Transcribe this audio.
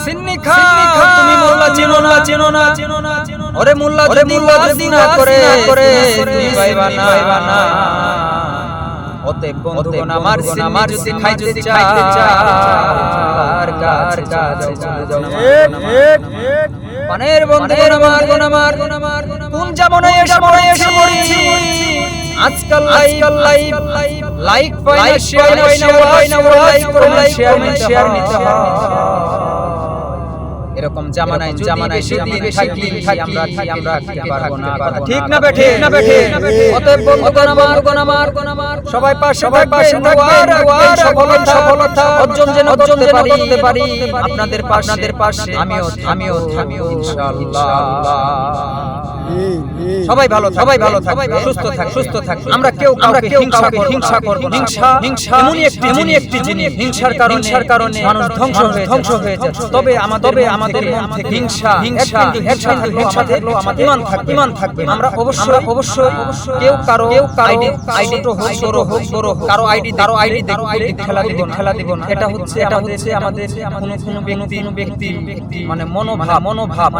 সিন্নি খা তুমি মোল্লা চিনো না ওরে মোল্লা যদি না করে তুমি পাইবা না অতএব বন্ধুগণ আমার যদি খাইতে চায় আর কার পানের বন্ধুগণ আমার কোন জামানে এসে পড়েছি আজকাল লাইক পাই না শেয়ার নিতে হয় এরকম জামানায় যদি থাকি আমরা ঠিক না বেঠে অতএব বন্ধুগণ আমার সবাই পাশে সফলতা অর্জন যেন করতে পারি আপনাদের পাশে আমিও ইনশাআল্লাহ সবাই ভালো থাকবে সুস্থ থাকবে আমরা কেউ হিংসা করব হিংসা এমনই একটি জিনিস হিংসার কারণে মানুষ ধ্বংস হয়ে যাচ্ছে তবে আমাদের মন থেকে হিংসা থাকলেও আমাদের ঈমান থাকবে আমরা অবশ্যই কেউ কারো আইডি হোক কারো আইডি খেলা দেব না এটা হচ্ছে আমাদের কোনো ব্যক্তি মানে মনোভাব